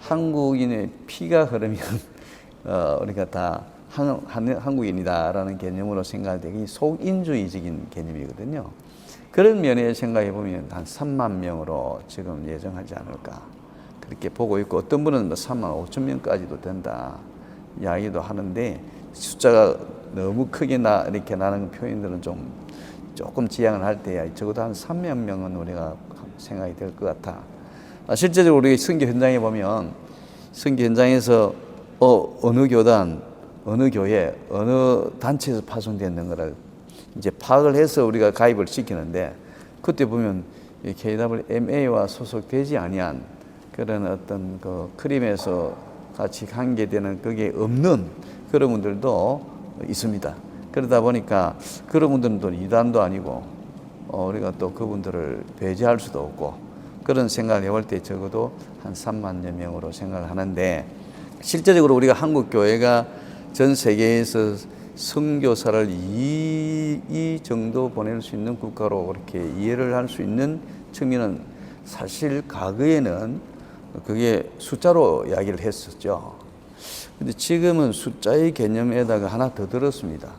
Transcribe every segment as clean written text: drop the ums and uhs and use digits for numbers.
한국인의 피가 흐르면 우리가 다 한국인이다라는 개념으로 생각할 때 속인주의적인 개념이거든요. 그런 면에 생각해 보면 한 3만 명으로 지금 예정하지 않을까 그렇게 보고 있고, 어떤 분은 3만 5천 명까지도 된다 이야기도 하는데, 숫자가 너무 크게 이렇게 나는 표현들은 조금 지양을 할 때야 적어도 한 3만 명은 우리가 생각이 될 것 같아. 실제적으로 우리 선교 현장에 보면 선교 현장에서 어느 교단, 어느 교회, 어느 단체에서 파송되는 거를 이제 파악을 해서 우리가 가입을 시키는데, 그때 보면 KWMA와 소속되지 아니한 그런 어떤 그 크림에서 같이 관계되는 그게 없는 그런 분들도 있습니다. 그러다 보니까 그런 분들은 또 이단도 아니고 우리가 또 그분들을 배제할 수도 없고, 그런 생각을 해볼 때 적어도 한 3만여 명으로 생각을 하는데, 실제적으로 우리가 한국 교회가 전 세계에서 선교사를 이 정도 보낼 수 있는 국가로 그렇게 이해를 할 수 있는 측면은 사실 과거에는 그게 숫자로 이야기를 했었죠. 근데 지금은 숫자의 개념에다가 하나 더 들었습니다.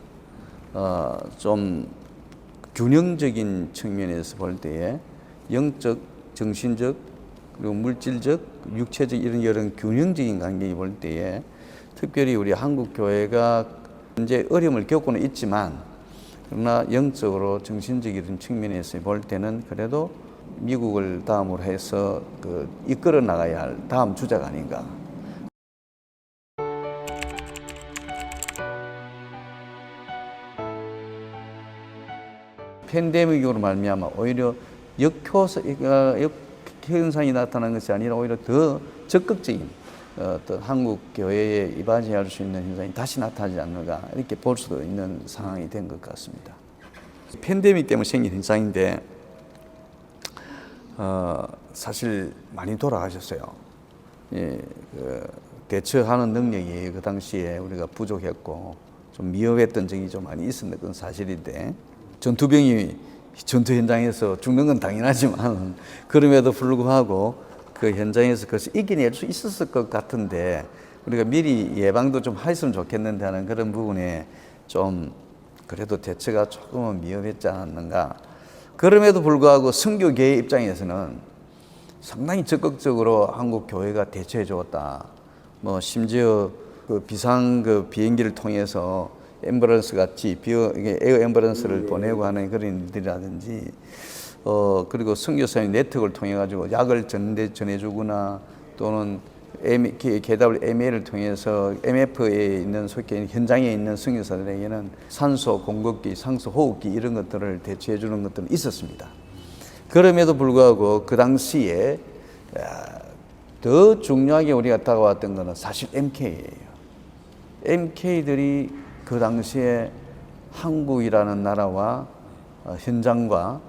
좀 균형적인 측면에서 볼 때에 영적, 정신적, 그리고 물질적, 육체적 이런 균형적인 관계를 볼 때에 특별히 우리 한국 교회가 현재 어려움을 겪고는 있지만, 그러나 영적으로 정신적인 측면에서 볼 때는 그래도 미국을 다음으로 해서 이끌어 나가야 할 다음 주자가 아닌가. 팬데믹으로 말미암아 오히려 역현상이 나타난 것이 아니라 오히려 더 적극적인 어떤 한국 교회에 이바지할 수 있는 현상이 다시 나타나지 않는가, 이렇게 볼 수도 있는 상황이 된 것 같습니다. 팬데믹 때문에 생긴 현상인데 사실 많이 돌아가셨어요. 대처하는 능력이 그 당시에 우리가 부족했고 좀 미흡했던 적이 좀 많이 있었는 건 사실인데, 전투병이 전투 현장에서 죽는 건 당연하지만 그럼에도 불구하고 그 현장에서 그것을 이겨낼 수 있었을 것 같은데, 우리가 미리 예방도 좀 했으면 좋겠는데 하는 그런 부분에 좀 그래도 대처가 조금은 미흡했지 않았는가. 그럼에도 불구하고 선교계의 입장에서는 상당히 적극적으로 한국 교회가 대처해 주었다. 심지어 비상 비행기를 통해서 앰뷸런스 같이 에어 앰뷸런스를 보내고 하는 그런 일들이라든지, 그리고 선교사의 네트워크를 통해 가지고 약을 전해주거나, 또는 KWMA를 통해서 MF에 있는 속해 현장에 있는 선교사들에게는 산소 공급기, 산소 호흡기 이런 것들을 대체해 주는 것들은 있었습니다. 그럼에도 불구하고 그 당시에 더 중요하게 우리가 다가왔던 것은 사실 MK예요. MK들이 그 당시에 한국이라는 나라와 현장과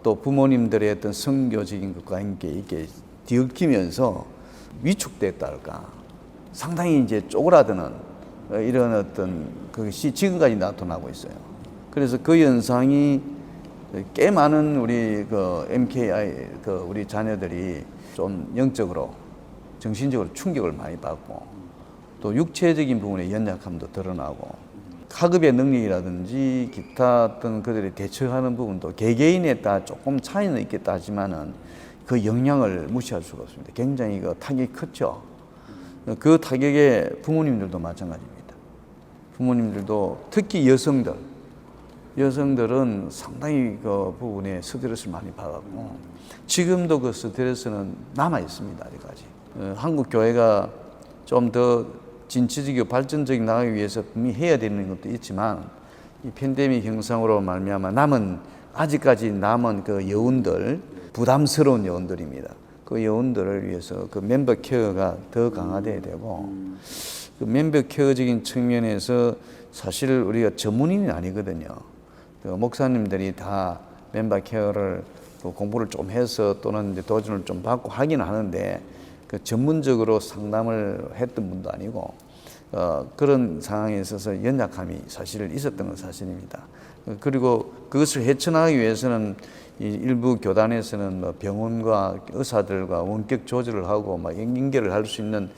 또 부모님들의 어떤 선교적인 것과 함께 이렇게 뒤엉키면서 위축됐다 할까, 상당히 이제 쪼그라드는 이런 어떤 것이 지금까지 나타나고 있어요. 그래서 그 현상이 꽤 많은 우리 MKI 우리 자녀들이 좀 영적으로 정신적으로 충격을 많이 받고, 또 육체적인 부분의 연약함도 드러나고, 학업의 능력이라든지 기타 어떤 그들이 대처하는 부분도 개개인에 따라 조금 차이는 있겠다 하지만은 그 영향을 무시할 수가 없습니다. 굉장히 타격이 컸죠. 그 타격에 부모님들도 마찬가지입니다. 부모님들도 특히 여성들은 상당히 그 부분에 스트레스를 많이 받았고, 지금도 그 스트레스는 남아 있습니다. 아직까지. 한국 교회가 좀 더 진취적이고 발전적인 나가기 위해서 분명히 해야 되는 것도 있지만, 이 팬데믹 형상으로 말미암아 아직까지 남은 그 여운들, 부담스러운 여운들입니다. 그 여운들을 위해서 그 멤버 케어가 더 강화돼야 되고, 그 멤버 케어적인 측면에서 사실 우리가 전문인이 아니거든요. 그 목사님들이 다 멤버 케어를 공부를 좀 해서 또는 이제 도전을 좀 받고 하긴 하는데, 그 전문적으로 상담을 했던 분도 아니고, 그런 상황에 있어서 연약함이 사실 있었던 건 사실입니다. 그리고 그것을 헤쳐나가기 위해서는 이 일부 교단에서는 뭐 병원과 의사들과 원격 조절을 하고 막 연결을 할 수 있는,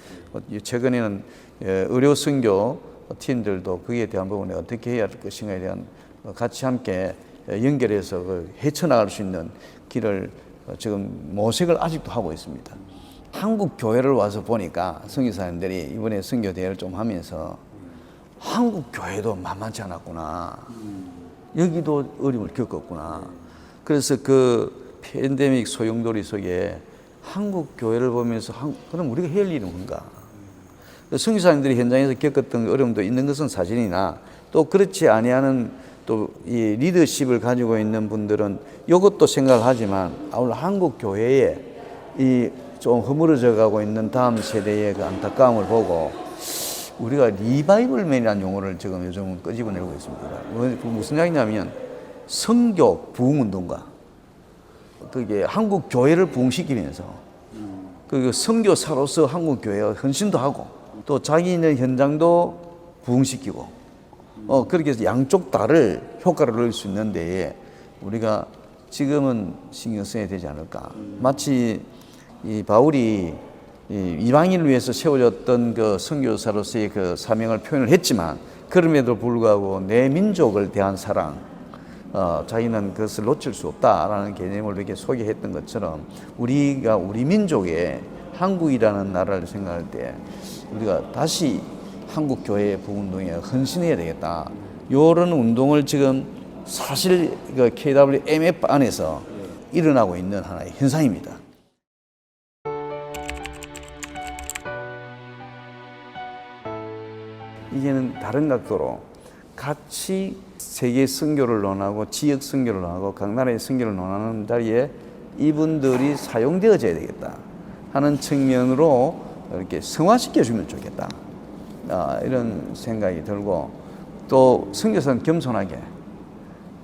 최근에는 의료 선교 팀들도 거기에 대한 부분에 어떻게 해야 할 것인가에 대한 같이 함께 연결해서 헤쳐나갈 수 있는 길을 지금 모색을 아직도 하고 있습니다. 한국 교회를 와서 보니까 선교사님들이 이번에 선교 대회를 좀 하면서 한국 교회도 만만치 않았구나. 여기도 어려움을 겪었구나. 그래서 그 팬데믹 소용돌이 속에 한국 교회를 보면서 그럼 우리가 해야 할 일은 뭔가? 선교사님들이 현장에서 겪었던 어려움도 있는 것은 사실이나, 또 그렇지 아니하는 또 이 리더십을 가지고 있는 분들은 이것도 생각하지만 한국 교회에 이 좀 허물어져 가고 있는 다음 세대의 그 안타까움을 보고 우리가 리바이벌맨이라는 용어를 지금 요즘 끄집어내고 있습니다. 무슨 이야기냐면 선교 부흥운동가, 그게 한국 교회를 부흥시키면서 그 선교사로서 한국 교회가 헌신도 하고 또 자기 있는 현장도 부흥시키고 그렇게 해서 양쪽 다를 효과를 넣을 수 있는데 우리가 지금은 신경 써야 되지 않을까. 마치 이 바울이 이방인을 위해서 세워졌던 그 선교사로서의 그 사명을 표현을 했지만 그럼에도 불구하고 내 민족을 대한 사랑, 자기는 그것을 놓칠 수 없다라는 개념을 이렇게 소개했던 것처럼 우리가 우리 민족의 한국이라는 나라를 생각할 때 우리가 다시 한국 교회의 부흥운동에 헌신해야 되겠다. 이런 운동을 지금 사실 그 KWMF 안에서 일어나고 있는 하나의 현상입니다. 이제는 다른 각도로 같이 세계 선교를 논하고 지역 선교를 논하고 각 나라의 선교를 논하는 자리에 이분들이 사용되어져야 되겠다 하는 측면으로 이렇게 성화시켜주면 좋겠다. 이런 생각이 들고, 또 선교사는 겸손하게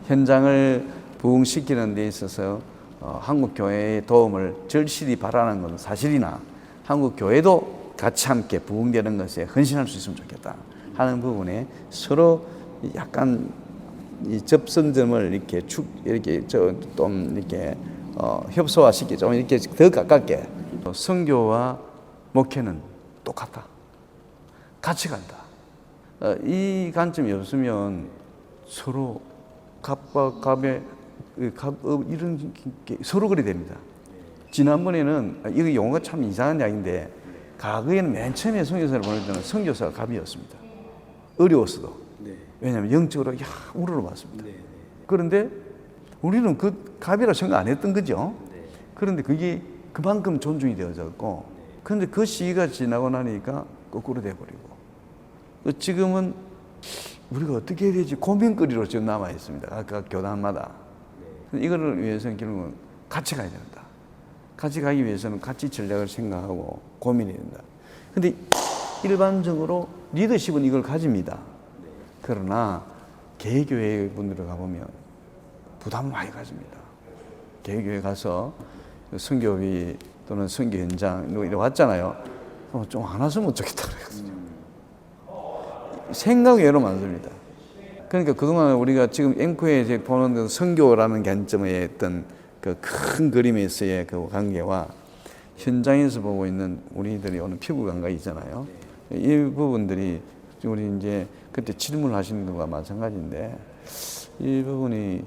현장을 부흥시키는 데 있어서 한국 교회의 도움을 절실히 바라는 것은 사실이나 한국 교회도 같이 함께 부흥되는 것에 헌신할 수 있으면 좋겠다 하는 부분에 서로 약간 이 접선점을 이렇게 좀 이렇게 협소화시키 좀 이렇게 더 가깝게. 선교와 목회는 똑같다. 같이 간다. 이 관점이 없으면 서로 갑과 갑의 이런 서로 그래 됩니다. 지난번에는 이거 용어가 참 이상한 이야기인데 과거에는 맨 처음에 선교사를 보낼 때는 선교사가 갑이었습니다. 어려웠어도. 네. 왜냐하면 영적으로 우러러봤습니다. 네. 그런데 우리는 그 갑이라 생각 안 했던 거죠. 네. 그런데 그게 그만큼 존중이 되어졌고, 그런데 그 시기가 지나고 나니까 거꾸로 돼버리고, 지금은 우리가 어떻게 해야 되지 고민거리로 지금 남아 있습니다. 각각 교단마다. 네. 이거를 위해서는 결국은 같이 가야 된다. 같이 가기 위해서는 같이 전략을 생각하고 고민해야 된다. 그런데 일반적으로 리더십은 이걸 가집니다. 그러나 개교회 분들을 가보면 부담을 많이 가집니다. 개교회 가서 선교비 또는 선교 현장 이렇게 왔잖아요. 좀 안 왔으면 좋겠다 그랬거든요. 생각 외로 많습니다. 그러니까 그동안 우리가 지금 앵커에 보는 그 선교라는 관점의 어떤 그 큰 그림에서의 그 관계와 현장에서 보고 있는 우리들이 오는 피부 감각이 있잖아요. 이 부분들이 우리 이제 그때 질문을 하시는 것과 마찬가지인데 이 부분이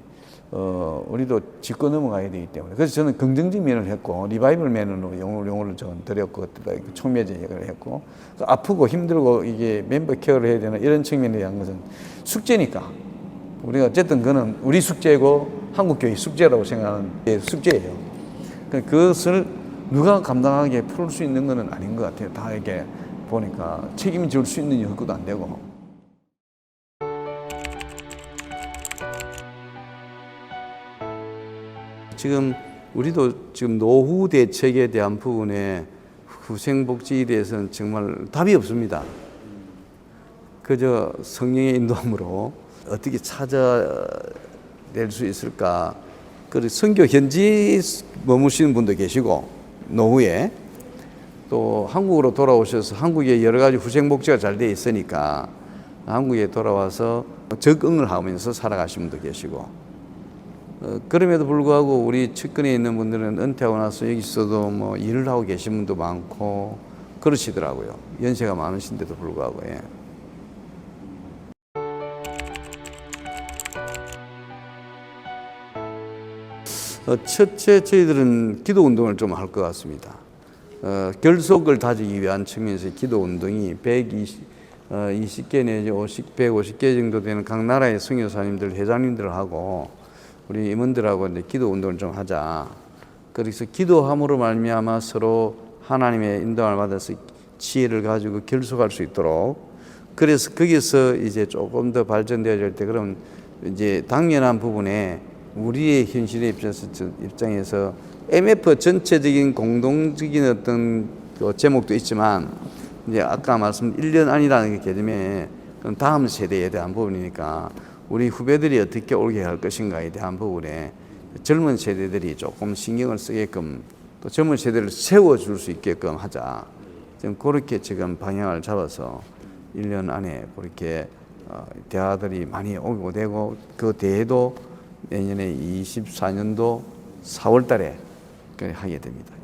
우리도 짚고 넘어가야 되기 때문에, 그래서 저는 긍정적 면을 했고 리바이벌 면으로 용어를 좀 드렸고 촉매제 역할을 했고, 아프고 힘들고 이게 멤버 케어를 해야 되는 이런 측면에 대한 것은 숙제니까 우리가 어쨌든 그거는 우리 숙제고 한국교회 숙제라고 생각하는 숙제예요. 그것을 누가 감당하게 풀 수 있는 것은 아닌 것 같아요. 다 이렇게 보니까 책임질 수 있는 여건도 안 되고. 지금 우리도 지금 노후 대책에 대한 부분에 후생복지에 대해서는 정말 답이 없습니다. 그저 성령의 인도함으로 어떻게 찾아낼 수 있을까. 그리고 선교 현지 머무시는 분도 계시고 노후에 또 한국으로 돌아오셔서 한국에 여러 가지 후생복지가 잘 돼 있으니까 한국에 돌아와서 적응을 하면서 살아가시는 분도 계시고, 그럼에도 불구하고 우리 측근에 있는 분들은 은퇴하고 나서 여기서도 뭐 일을 하고 계신 분도 많고 그러시더라고요. 연세가 많으신데도 불구하고. 예. 첫째, 저희들은 기도 운동을 좀 할 것 같습니다. 결속을 다지기 위한 측면에서 기도 운동이 120개 내지 150개 정도 되는 각 나라의 선교사님들, 회장님들하고 우리 임원들하고 이제 기도 운동을 좀 하자. 그래서 기도함으로 말미암아 서로 하나님의 인도함을 받아서 지혜를 가지고 결속할 수 있도록. 그래서 거기서 이제 조금 더 발전되어질 때 그럼 이제 당연한 부분에 우리의 현실의 입장에서 MF 전체적인 공동적인 어떤 그 제목도 있지만 이제 아까 말씀 1년 안이라는 게 개념에 다음 세대에 대한 부분이니까 우리 후배들이 어떻게 올게 할 것인가에 대한 부분에 젊은 세대들이 조금 신경을 쓰게끔 또 젊은 세대를 세워줄 수 있게끔 하자. 지금 그렇게 지금 방향을 잡아서 1년 안에 그렇게 대화들이 많이 오고 되고 그 대회도 내년에 24년도 4월 달에 하게 됩니다.